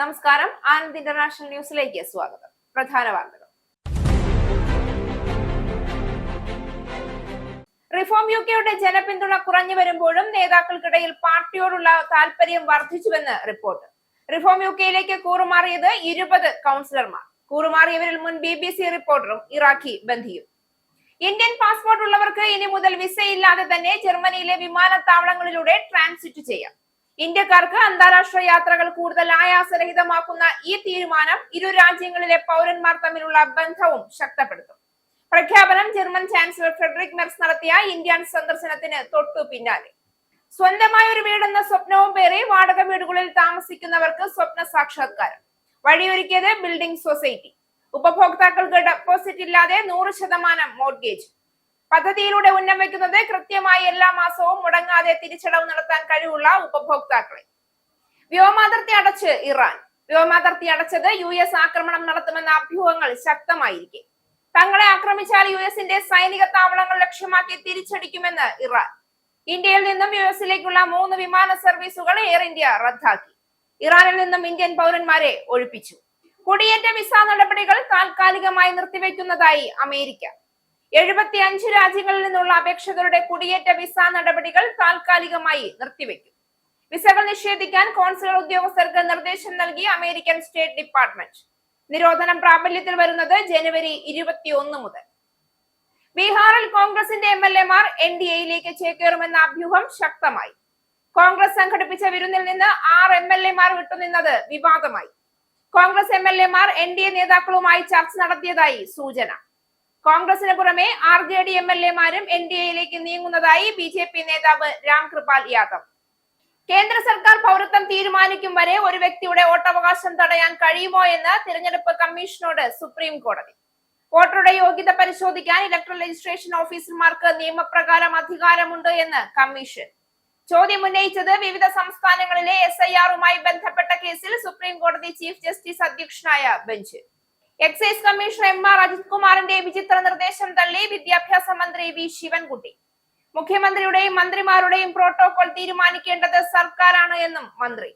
നമസ്കാരം. ആനന്ദ് ഇന്റർനാഷണൽ ന്യൂസിലേക്ക് സ്വാഗതം. പ്രധാന വാർത്തകൾ. റിഫോം യുകെയുടെ ജനപിന്തുണ കുറഞ്ഞു വരുമ്പോഴും നേതാക്കൾക്കിടയിൽ പാർട്ടിയോടുള്ള താൽപര്യം വർദ്ധിച്ചുവെന്ന് റിപ്പോർട്ട്. റിഫോം യുകെയിലേക്ക് കൂറുമാറിയത് 20 കൗൺസിലർമാർ. കൂറുമാറിയവരിൽ മുൻ BBC റിപ്പോർട്ടറും ഇറാഖി ബന്ധിയും. ഇന്ത്യൻ പാസ്പോർട്ട് ഉള്ളവർക്ക് ഇനി മുതൽ വിസയില്ലാതെ തന്നെ ജർമ്മനിയിലെ വിമാനത്താവളങ്ങളിലൂടെ ട്രാൻസിറ്റ് ചെയ്യാം. ഇന്ത്യക്കാർക്ക് അന്താരാഷ്ട്ര യാത്രകൾ കൂടുതൽ ആയാസരഹിതമാക്കുന്ന ഈ തീരുമാനം ഇരു രാജ്യങ്ങളിലെ പൗരന്മാർ തമ്മിലുള്ള ബന്ധവും ശക്തിപ്പെടുത്തും. പ്രഖ്യാപനം ജർമ്മൻ ചാൻസലർ ഫ്രെഡറിക് മെർസ് നടത്തിയ ഇന്ത്യൻ സന്ദർശനത്തിന് തൊട്ടു പിന്നാലെ. സ്വന്തമായ ഒരു വീടെന്ന സ്വപ്നവും പേറി വാടക വീടുകളിൽ താമസിക്കുന്നവർക്ക് സ്വപ്ന സാക്ഷാത്കാരം. വഴിയൊരുക്കിയത് ബിൽഡിംഗ് സൊസൈറ്റി. ഉപഭോക്താക്കൾക്ക് ഡെപ്പോസിറ്റ് ഇല്ലാതെ 100% മോർഗേജ്. പദ്ധതിയിലൂടെ ഉന്നം വയ്ക്കുന്നത് കൃത്യമായി എല്ലാ മാസവും മുടങ്ങാതെ തിരിച്ചടവ് നടത്താൻ കഴിവുള്ള ഉപഭോക്താക്കളെ. വ്യോമാതിർത്തി അടച്ച് ഇറാൻ. വ്യോമാതിർത്തി അടച്ചത് US ആക്രമണം നടത്തുമെന്ന അഭ്യൂഹങ്ങൾ ശക്തമായിരിക്കെ തങ്ങളെ ആക്രമിച്ചാൽ US-ന്റെ സൈനിക താവളങ്ങൾ ലക്ഷ്യമാക്കി തിരിച്ചടിക്കുമെന്ന് ഇറാൻ. ഇന്ത്യയിൽ നിന്നും US-ലേക്കുള്ള 3 വിമാന സർവീസുകൾ എയർ ഇന്ത്യ റദ്ദാക്കി. ഇറാനിൽ നിന്നും ഇന്ത്യൻ പൗരന്മാരെ ഒഴിപ്പിച്ചു. കുടിയേറ്റ വിസ നടപടികൾ താൽക്കാലികമായി നിർത്തിവെക്കുന്നതായി അമേരിക്ക. 75 രാജ്യങ്ങളിൽ നിന്നുള്ള അപേക്ഷകരുടെ കുടിയേറ്റ വിസ നടപടികൾ താൽക്കാലികമായി നിർത്തിവെക്കും. വിസകൾ നിഷേധിക്കാൻ കോൺസുലർ ഉദ്യോഗസ്ഥർക്ക് നിർദ്ദേശം നൽകി അമേരിക്കൻ സ്റ്റേറ്റ് ഡിപ്പാർട്ട്മെന്റ്. നിരോധനം പ്രാബല്യത്തിൽ വരുന്നത് ജനുവരി 21 മുതൽ. ബീഹാറിൽ കോൺഗ്രസിന്റെ MLA-മാർ NDA-യിലേക്ക് ചേക്കേറുമെന്ന അഭ്യൂഹം ശക്തമായി. കോൺഗ്രസ് സംഘടിപ്പിച്ച വിരുന്നിൽ നിന്ന് 6 MLA-മാർ വിട്ടുനിന്നത് വിവാദമായി. കോൺഗ്രസ് MLA-മാർ NDA നേതാക്കളുമായി ചർച്ച നടത്തിയതായി സൂചന. കോൺഗ്രസിന് പുറമെ RJD MLA-മാരും NDA-യിലേക്ക് നീങ്ങുന്നതായി BJP നേതാവ് രാംകൃപാൽ യാദവ്. കേന്ദ്ര സർക്കാർ പൗരത്വം തീരുമാനിക്കും വരെ ഒരു വ്യക്തിയുടെ വോട്ടവകാശം തടയാൻ കഴിയുമോ എന്ന് തിരഞ്ഞെടുപ്പ് കമ്മീഷനോട് സുപ്രീം കോടതി. വോട്ടറുടെ യോഗ്യത പരിശോധിക്കാൻ ഇലക്ട്രൽ രജിസ്ട്രേഷൻ ഓഫീസർമാർക്ക് നിയമപ്രകാരം അധികാരമുണ്ട് എന്ന് കമ്മീഷൻ. ചോദ്യം ഉന്നയിച്ചത് വിവിധ സംസ്ഥാനങ്ങളിലെ SIR-മായി ബന്ധപ്പെട്ട കേസിൽ സുപ്രീം കോടതി ചീഫ് ജസ്റ്റിസ് അധ്യക്ഷനായ bench. Excise commissioner MR Ajith കുമാറിന്റെ വിചിത്ര നിർദ്ദേശം തള്ളി വിദ്യാഭ്യാസ മന്ത്രി V ശിവൻകുട്ടി. മുഖ്യമന്ത്രിയുടെയും മന്ത്രിമാരുടെയും പ്രോട്ടോകോൾ തീരുമാനിക്കേണ്ടത് സർക്കാരാണ് എന്നും മന്ത്രി.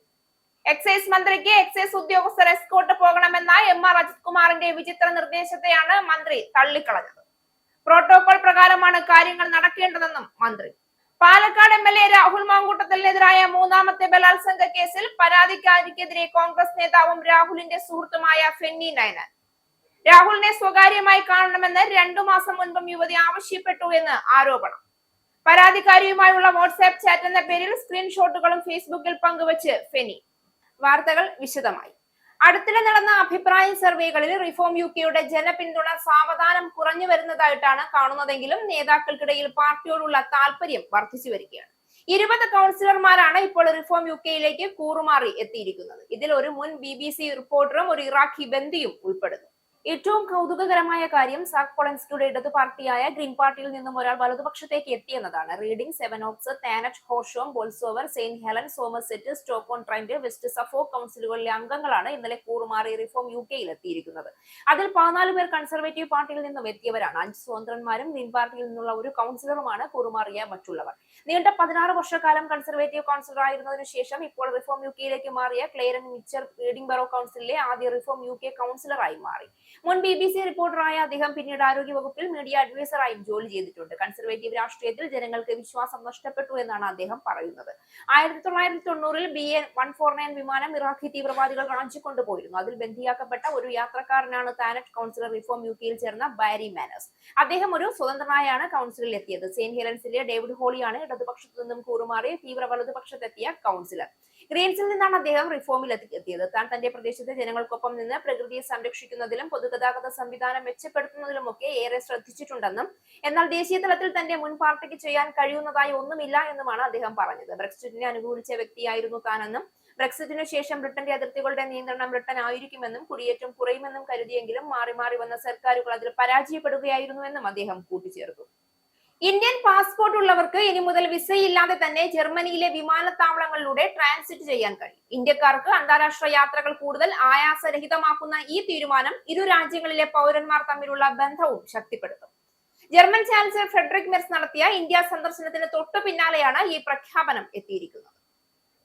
എക്സൈസ് മന്ത്രിക്ക് എക്സൈസ് ഉദ്യോഗസ്ഥർ എസ്കോർട്ട് പോകണമെന്ന MR അജിത് കുമാറിന്റെ വിചിത്ര നിർദ്ദേശത്തെയാണ് മന്ത്രി തള്ളിക്കളഞ്ഞത്. പ്രോട്ടോകോൾ പ്രകാരമാണ് കാര്യങ്ങൾ നടക്കേണ്ടതെന്നും മന്ത്രി. പാലക്കാട് MLA രാഹുൽ മാങ്കൂട്ടത്തിനെതിരായ 3ാമത്തെ ബലാത്സംഗ കേസിൽ പരാതിക്കാരിക്കെതിരെ കോൺഗ്രസ് നേതാവും രാഹുലിന്റെ സുഹൃത്തുമായ ഫെന്നി നയനാൻ. രാഹുലിനെ സ്വകാര്യമായി കാണണമെന്ന് 2 മാസം മുൻപും യുവതി ആവശ്യപ്പെട്ടു എന്ന് ആരോപണം. പരാതിക്കാരിയുമായുള്ള വാട്സ്ആപ്പ് ചാറ്റ് എന്ന പേരിൽ സ്ക്രീൻഷോട്ടുകളും ഫേസ്ബുക്കിൽ പങ്കുവച്ച് ഫെനി. വാർത്തകൾ വിശദമായി. അടുത്തിടെ നടന്ന അഭിപ്രായ സർവേകളിൽ റിഫോം യുകെയുടെ ജനപിന്തുണ സാവധാനം കുറഞ്ഞു വരുന്നതായിട്ടാണ് കാണുന്നതെങ്കിലും നേതാക്കൾക്കിടയിൽ പാർട്ടിയോടുള്ള താല്പര്യം വർദ്ധിച്ചു വരികയാണ്. 20 കൗൺസിലർമാരാണ് ഇപ്പോൾ റിഫോം യുകെയിലേക്ക് കൂറുമാറി എത്തിയിരിക്കുന്നത്. ഇതിൽ ഒരു മുൻ BBC റിപ്പോർട്ടറും ഒരു ഇറാഖി ബന്ധിയും ഉൾപ്പെടുന്നു. ഏറ്റവും കൗതുകകരമായ കാര്യം സാക് പൊളൻസ്കിയുടെ ഇടതു പാർട്ടിയായ ഗ്രീൻ പാർട്ടിയിൽ നിന്നും ഒരാൾ വലതുപക്ഷത്തേക്ക് എത്തിയെന്നതാണ്. Reading, Sevenoaks, Thanet, Horsham, Bolsover, Saint Helen, Somerset, Stoke on Trent, West Suffolk കൗൺസിലുകളിലെ അംഗങ്ങളാണ് ഇന്നലെ കൂറുമാറി റിഫോം യുകെയിൽ എത്തിയിരിക്കുന്നത്. അതിൽ 14 പേർ കൺസർവേറ്റീവ് പാർട്ടിയിൽ നിന്നും എത്തിയവരാണ്. 5 സ്വതന്ത്രന്മാരും ഗ്രീൻ പാർട്ടിയിൽ നിന്നുള്ള ഒരു കൗൺസിലറുമാണ് കൂറുമാറിയ മറ്റുള്ളവർ. നീണ്ട 16 വർഷക്കാലം കൺസർവേറ്റീവ് കൗൺസിലർ ആയിരുന്നതിനു ശേഷം ഇപ്പോൾ റിഫോം യുകെയിലേക്ക് മാറിയ ക്ലെയറൻ മിച്ചർ റീഡിംഗ് ബറോ കൗൺസിലിലെ ആദ്യ റിഫോം യുകെ കൗൺസിലറായി മാറി. മുൻ BBC റിപ്പോർട്ടറായ അദ്ദേഹം പിന്നീട് ആരോഗ്യവകുപ്പിൽ മീഡിയ അഡ്വൈസറായും ജോലി ചെയ്തിട്ടുണ്ട്. കൺസർവേറ്റീവ് രാഷ്ട്രീയത്തിൽ ജനങ്ങൾക്ക് വിശ്വാസം നഷ്ടപ്പെട്ടു എന്നാണ് അദ്ദേഹം പറയുന്നത്. 1990-ൽ BA-149 വിമാനം ഇറാഖി തീവ്രവാദികൾ റാഞ്ചിക്കൊണ്ടുപോയിരുന്നു. അതിൽ ബന്ധിയാക്കപ്പെട്ട ഒരു യാത്രക്കാരനാണ് താനറ്റ് കൗൺസിലർ റിഫോം യുകെയിൽ ചേർന്ന ബാരി മാനസ്. അദ്ദേഹം ഒരു സ്വതന്ത്രനായാണ് കൗൺസിലിൽ എത്തിയത്. സെയിന്റ് ഹെലൻസിലെ ഡേവിഡ് ഹോളിയാണ് ഇടതുപക്ഷത്തു നിന്നും കൂറുമാറി തീവ്ര വലതുപക്ഷത്തെത്തിയ കൗൺസിലർ. ഗ്രീൻസിൽ നിന്നാണ് അദ്ദേഹം റിഫോമിൽ എത്തിയത്. താൻ തന്റെ പ്രദേശത്തെ ജനങ്ങൾക്കൊപ്പം നിന്ന് പ്രകൃതിയെ സംരക്ഷിക്കുന്നതിലും പൊതുഗതാഗത സംവിധാനം മെച്ചപ്പെടുത്തുന്നതിലുമൊക്കെ ഏറെ ശ്രദ്ധിച്ചിട്ടുണ്ടെന്നും എന്നാൽ ദേശീയ തലത്തിൽ തന്റെ മുൻ പാർട്ടിക്ക് ചെയ്യാൻ കഴിയുന്നതായി ഒന്നുമില്ല എന്നുമാണ് അദ്ദേഹം പറഞ്ഞത്. ബ്രെക്സിറ്റിനെ അനുകൂലിച്ച വ്യക്തിയായിരുന്നു താനെന്നും ബ്രെക്സിറ്റിനു ശേഷം ബ്രിട്ടന്റെ അതിർത്തികളുടെ നിയന്ത്രണം ബ്രിട്ടൻ ആയിരിക്കുമെന്നും കുടിയേറ്റം കുറയുമെന്നും കരുതിയെങ്കിലും മാറി മാറി വന്ന സർക്കാരുകൾ അതിൽ പരാജയപ്പെടുകയായിരുന്നുവെന്നും അദ്ദേഹം കൂട്ടിച്ചേർത്തു. ഇന്ത്യൻ പാസ്പോർട്ട് ഉള്ളവർക്ക് ഇനി മുതൽ വിസയില്ലാതെ തന്നെ ജർമ്മനിയിലെ വിമാനത്താവളങ്ങളിലൂടെ ട്രാൻസിറ്റ് ചെയ്യാൻ കഴിയും. ഇന്ത്യക്കാർക്ക് അന്താരാഷ്ട്ര യാത്രകൾ കൂടുതൽ ആയാസരഹിതമാക്കുന്ന ഈ തീരുമാനം ഇരു രാജ്യങ്ങളിലെ പൗരന്മാർ തമ്മിലുള്ള ബന്ധവും ശക്തിപ്പെടുത്തും. ജർമ്മൻ ചാൻസലർ ഫ്രെഡറിക് മെർസ് നടത്തിയ ഇന്ത്യ സന്ദർശനത്തിന് തൊട്ടു പിന്നാലെയാണ് ഈ പ്രഖ്യാപനം എത്തിയിരിക്കുന്നത്.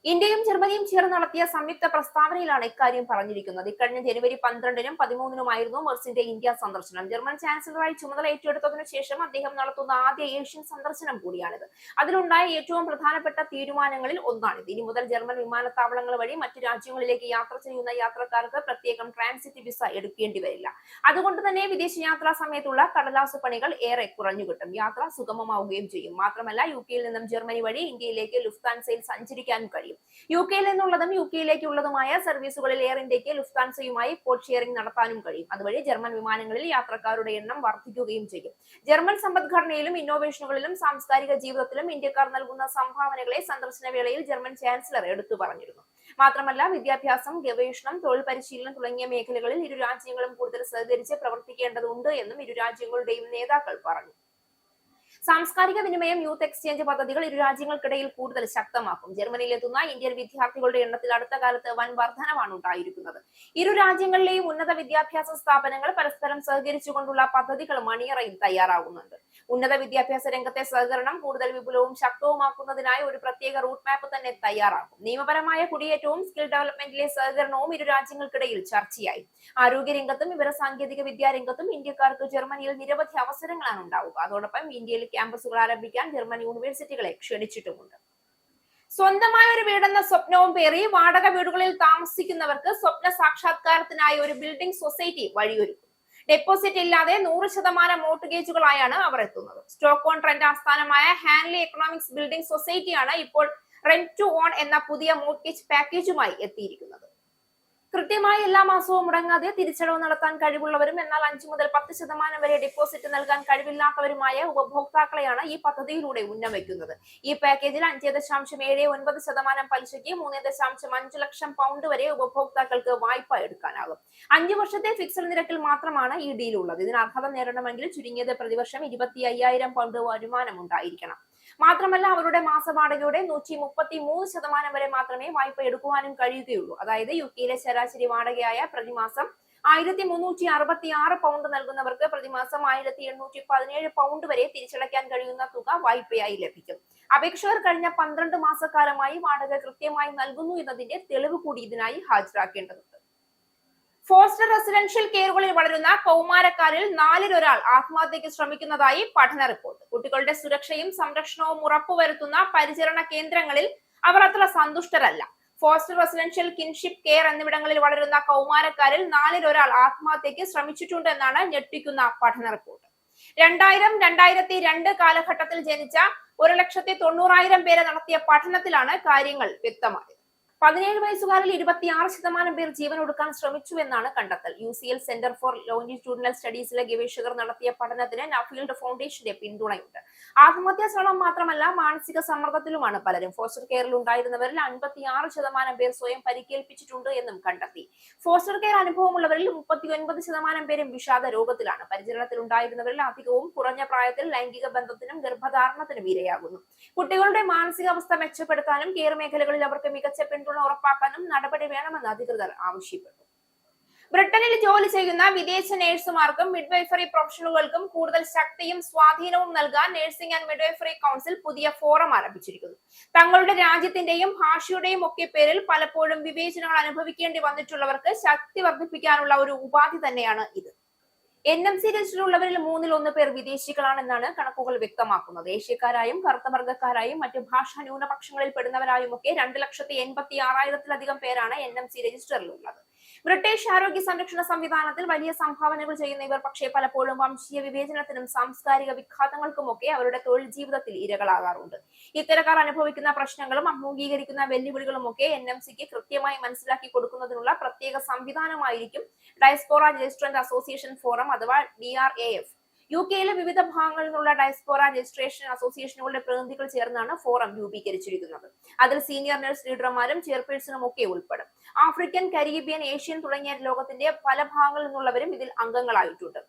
ഇന്ത്യയും ജർമ്മനിയും ചേർന്ന് നടത്തിയ സംയുക്ത പ്രസ്താവനയിലാണ് ഇക്കാര്യം പറഞ്ഞിരിക്കുന്നത്. ഇക്കഴിഞ്ഞ ജനുവരി 12-നും 13-നുമായിരുന്നു മെർസിന്റെ ഇന്ത്യ സന്ദർശനം. ജർമ്മൻ ചാൻസലറായി ചുമതല ഏറ്റെടുത്തതിനു ശേഷം അദ്ദേഹം നടത്തുന്ന ആദ്യ ഏഷ്യൻ സന്ദർശനം കൂടിയാണിത്. അതിലുണ്ടായ ഏറ്റവും പ്രധാനപ്പെട്ട തീരുമാനങ്ങളിൽ ഒന്നാണിത്. ഇനി മുതൽ ജർമ്മൻ വിമാനത്താവളങ്ങൾ വഴി മറ്റു രാജ്യങ്ങളിലേക്ക് യാത്ര ചെയ്യുന്ന യാത്രക്കാർക്ക് പ്രത്യേകം ട്രാൻസിറ്റ് വിസ എടുക്കേണ്ടി വരില്ല. അതുകൊണ്ട് തന്നെ വിദേശയാത്രാ സമയത്തുള്ള കടലാസു പണികൾ ഏറെ കുറഞ്ഞു കിട്ടും. യാത്ര സുഗമമാവുകയും ചെയ്യും. മാത്രമല്ല, യുകെയിൽ നിന്നും ജർമ്മനി വഴി ഇന്ത്യയിലേക്ക് ലുഫ്താൻസയിൽ സഞ്ചരിക്കാനും കഴിയും. യുകെയിൽ നിന്നുള്ളതും യുകെയിലേക്കുള്ളതുമായ സർവീസുകളിൽ എയർ ഇന്ത്യക്ക് ലുഫ്താൻസയുമായി കോഡ് ഷെയറിംഗ് നടത്താനും കഴിയും. അതുവഴി ജർമ്മൻ വിമാനങ്ങളിൽ യാത്രക്കാരുടെ എണ്ണം വർദ്ധിക്കുകയും ചെയ്യും. ജർമ്മൻ സമ്പദ്ഘടനയിലും ഇന്നോവേഷനുകളിലും സാംസ്കാരിക ജീവിതത്തിലും ഇന്ത്യക്കാർ നൽകുന്ന സംഭാവനകളെ സന്ദർശന വേളയിൽ ജർമ്മൻ ചാൻസലർ എടുത്തു പറഞ്ഞിരുന്നു. മാത്രമല്ല, വിദ്യാഭ്യാസം, ഗവേഷണം, തൊഴിൽ പരിശീലനം തുടങ്ങിയ മേഖലകളിൽ ഇരു രാജ്യങ്ങളും കൂടുതൽ സഹകരിച്ച് പ്രവർത്തിക്കേണ്ടതുണ്ട് എന്നും ഇരു രാജ്യങ്ങളുടെയും നേതാക്കൾ പറഞ്ഞു. സാംസ്കാരിക വിനിമയം, യൂത്ത് എക്സ്ചേഞ്ച് പദ്ധതികൾ ഇരു രാജ്യങ്ങൾക്കിടയിൽ കൂടുതൽ ശക്തമാക്കും. ജർമ്മനിയിലെത്തുന്ന ഇന്ത്യൻ വിദ്യാർത്ഥികളുടെ എണ്ണത്തിൽ അടുത്ത കാലത്ത് വൻ വർധനവാണ് ഉണ്ടായിരിക്കുന്നത്. ഇരു രാജ്യങ്ങളിലെയും ഉന്നത വിദ്യാഭ്യാസ സ്ഥാപനങ്ങൾ പരസ്പരം സഹകരിച്ചുകൊണ്ടുള്ള പദ്ധതികൾ മണിയറയിൽ തയ്യാറാകുന്നുണ്ട്. ഉന്നത വിദ്യാഭ്യാസ രംഗത്തെ സഹകരണം കൂടുതൽ വിപുലവും ശക്തവുമാക്കുന്നതിനായി ഒരു പ്രത്യേക റൂട്ട് മാപ്പ് തന്നെ തയ്യാറാക്കും. നിയമപരമായ കുടിയേറ്റവും സ്കിൽ ഡെവലപ്മെന്റിലെ സഹകരണവും ഇരു രാജ്യങ്ങൾക്കിടയിൽ ചർച്ചയായി. ആരോഗ്യരംഗത്തും വിവര സാങ്കേതിക വിദ്യാരംഗത്തും ഇന്ത്യക്കാർക്ക് ജർമ്മനിയിൽ നിരവധി അവസരങ്ങളാണ് ഉണ്ടാവുക. അതോടൊപ്പം ഇന്ത്യയിൽ ക്യാമ്പസുകൾ ആരംഭിക്കാൻ ജർമ്മൻ യൂണിവേഴ്സിറ്റികളെ ക്ഷണിച്ചിട്ടുമുണ്ട്. സ്വന്തമായ ഒരു വീടെന്ന സ്വപ്നവും പേറി വാടക വീടുകളിൽ താമസിക്കുന്നവർക്ക് സ്വപ്ന സാക്ഷാത്കാരത്തിനായി ഒരു ബിൽഡിംഗ് സൊസൈറ്റി വഴിയൊരുക്കും. ഡെപ്പോസിറ്റ് ഇല്ലാതെ 100% മോർട്ട്ഗേജുകളായാണ് അവർ എത്തുന്നത്. സ്റ്റോക്ക്ഹോം ട്രെൻഡ് ആസ്ഥാനമായ ഹാൻലി എക്കണോമിക്സ് ബിൽഡിംഗ് സൊസൈറ്റിയാണ് ഇപ്പോൾ റെന്റ് ടു ഓൺ എന്ന പുതിയ മോർട്ട്ഗേജ് പാക്കേജുമായി എത്തിയിരിക്കുന്നത്. കൃത്യമായി എല്ലാ മാസവും മുടങ്ങാതെ തിരിച്ചടവ് നടത്താൻ കഴിവുള്ളവരും എന്നാൽ 5 മുതൽ 10% വരെ ഡെപ്പോസിറ്റ് നൽകാൻ കഴിവില്ലാത്തവരുമായ ഉപഭോക്താക്കളെയാണ് ഈ പദ്ധതിയിലൂടെ ഉന്നമിക്കുന്നത്. ഈ പാക്കേജിൽ 5.79% പലിശയ്ക്ക് 3.5 ലക്ഷം പൗണ്ട് വരെ ഉപഭോക്താക്കൾക്ക് വായ്പ എടുക്കാനാകും. 5 വർഷത്തെ ഫിക്സഡ് നിരക്കിൽ മാത്രമാണ് ഈ ഡീൽ ഉള്ളത്. ഇതിന് അർഹത നേടണമെങ്കിൽ ചുരുങ്ങിയത് പ്രതിവർഷം 25,000 പൗണ്ട് വരുമാനം ഉണ്ടായിരിക്കണം. മാത്രമല്ല, അവരുടെ മാസവാടകയുടെ 133% വരെ മാത്രമേ വായ്പ എടുക്കുവാനും കഴിയുകയുള്ളൂ. അതായത് യുകെയിലെ ശരാശരി വാടകയായ പ്രതിമാസം 1,366 പൗണ്ട് നൽകുന്നവർക്ക് പ്രതിമാസം 1,817 പൗണ്ട് വരെ തിരിച്ചടയ്ക്കാൻ കഴിയുന്ന തുക വായ്പയായി ലഭിക്കും. അപേക്ഷകർ കഴിഞ്ഞ 12 മാസക്കാലമായി വാടക കൃത്യമായി നൽകുന്നു എന്നതിന്റെ തെളിവ് കൂടി ഇതിനായി ഹാജരാക്കേണ്ടതുണ്ട്. ഫോസ്റ്റർ റെസിഡൻഷ്യൽ കെയറുകളിൽ വളരുന്ന കൗമാരക്കാരിൽ 4-ൽ 1 ആത്മഹത്യക്ക് ശ്രമിക്കുന്നതായി പഠന റിപ്പോർട്ട്. കുട്ടികളുടെ സുരക്ഷയും സംരക്ഷണവും ഉറപ്പുവരുത്തുന്ന പരിചരണ കേന്ദ്രങ്ങളിൽ അവർ അത്ര സന്തുഷ്ടരല്ല. ഫോസ്റ്റർ റെസിഡൻഷ്യൽ, കിൻഷിപ്പ് കെയർ എന്നിവിടങ്ങളിൽ വളരുന്ന കൗമാരക്കാരിൽ 4-ൽ 1 ആത്മഹത്യക്ക് ശ്രമിച്ചിട്ടുണ്ട് എന്നാണ് ഞെട്ടിക്കുന്ന പഠന റിപ്പോർട്ട്. 2000-2002 കാലഘട്ടത്തിൽ ജനിച്ച 1,90,000 പേരെ നടത്തിയ പഠനത്തിലാണ് കാര്യങ്ങൾ വ്യക്തമായത്. 17 വയസ്സുകാരിൽ 26% പേർ ജീവനൊടുക്കാൻ ശ്രമിച്ചു എന്നാണ് കണ്ടെത്തൽ. UCL സെന്റർ ഫോർ ലോഞ്ചിറ്റ്യൂഡിനൽ സ്റ്റഡീസിലെ ഗവേഷകർ നടത്തിയ പഠനത്തിന് നഫീൽഡ് ഫൗണ്ടേഷന്റെ പിന്തുണയുണ്ട്. ആത്മഹത്യാ ശ്രമം മാത്രമല്ല, മാനസിക സമ്മർദ്ദത്തിലുമാണ് പലരും. ഫോസ്റ്റർ കെയറിൽ ഉണ്ടായിരുന്നവരിൽ 56% പേർ സ്വയം പരിക്കേൽപ്പിച്ചിട്ടുണ്ട് എന്നും കണ്ടെത്തി. ഫോസ്റ്റർ കെയർ അനുഭവമുള്ളവരിൽ 39% പേരും വിഷാദ രോഗത്തിലാണ്. പരിചരണത്തിൽ ഉണ്ടായിരുന്നവരിൽ അധികവും കുറഞ്ഞ പ്രായത്തിൽ ലൈംഗിക ബന്ധത്തിനും ഗർഭധാരണത്തിനും ഇരയാകുന്നു. കുട്ടികളുടെ മാനസികാവസ്ഥ മെച്ചപ്പെടുത്താനും കെയർ മേഖലകളിൽ അവർക്ക് മികച്ച പിന്തുണ ഉറപ്പാക്കാനും നടപടി വേണമെന്ന് അധികൃതർ ആവശ്യപ്പെട്ടു. ബ്രിട്ടനിൽ ജോലി ചെയ്യുന്ന വിദേശ നഴ്സുമാർക്കും മിഡ്വൈഫറി പ്രൊഫഷണലുകൾക്കും കൂടുതൽ ശക്തിയും സ്വാധീനവും നൽകാൻ നഴ്സിംഗ് ആൻഡ് മിഡ്വൈഫറി കൗൺസിൽ പുതിയ ഫോറം ആരംഭിച്ചിരിക്കുന്നു. തങ്ങളുടെ രാജ്യത്തിന്റെയും ഭാഷയുടെയും ഒക്കെ പേരിൽ പലപ്പോഴും വിവേചനങ്ങൾ അനുഭവിക്കേണ്ടി വന്നിട്ടുള്ളവർക്ക് ശക്തി വർദ്ധിപ്പിക്കാനുള്ള ഒരു ഉപാധി തന്നെയാണ് ഇത്. NMC രജിസ്റ്ററിലുള്ളവരിൽ 1/3 പേർ വിദേശികളാണെന്നാണ് കണക്കുകൾ വ്യക്തമാക്കുന്നത്. ഏഷ്യക്കാരായും കറുത്ത വർഗ്ഗക്കാരായും മറ്റു ഭാഷാ ന്യൂനപക്ഷങ്ങളിൽ പെടുന്നവരായും ഒക്കെ 2,86,000-ലധികം പേരാണ് NMC രജിസ്റ്ററിലുള്ളത്. ബ്രിട്ടീഷ് ആരോഗ്യ സംരക്ഷണ സംവിധാനത്തിൽ വലിയ സംഭാവനകൾ ചെയ്യുന്ന ഇവർ പക്ഷേ പലപ്പോഴും വംശീയ വിവേചനത്തിനും സാംസ്കാരിക വിഘാതങ്ങൾക്കുമൊക്കെ അവരുടെ തൊഴിൽ ജീവിതത്തിൽ ഇരകളാകാറുണ്ട്. ഇത്തരക്കാർ അനുഭവിക്കുന്ന പ്രശ്നങ്ങളും അഭിമുഖീകരിക്കുന്ന വെല്ലുവിളികളും ഒക്കെ NMCക്ക് കൃത്യമായി മനസ്സിലാക്കി കൊടുക്കുന്നതിനുള്ള പ്രത്യേക സംവിധാനമായിരിക്കും ഡയസ്പോറ രജിസ്ട്രന്റ് അസോസിയേഷൻ ഫോറം അഥവാ DRAF. യുകെയിലെ വിവിധ ഭാഗങ്ങളിൽ നിന്നുള്ള ഡയസ്പോറ രജിസ്ട്രേഷൻ അസോസിയേഷനുകളുടെ പ്രതിനിധികൾ ചേർന്നാണ് ഫോറം രൂപീകരിച്ചിരിക്കുന്നത്. അതിൽ സീനിയർ നഴ്സ് ലീഡർമാരും ചെയർപേഴ്സണും ഒക്കെ ഉൾപ്പെടും. ആഫ്രിക്കൻ, കരീബിയൻ, ഏഷ്യൻ തുടങ്ങിയ ലോകത്തിന്റെ പല ഭാഗങ്ങളിൽ നിന്നുള്ളവരും ഇതിൽ അംഗങ്ങളായിട്ടുണ്ട്.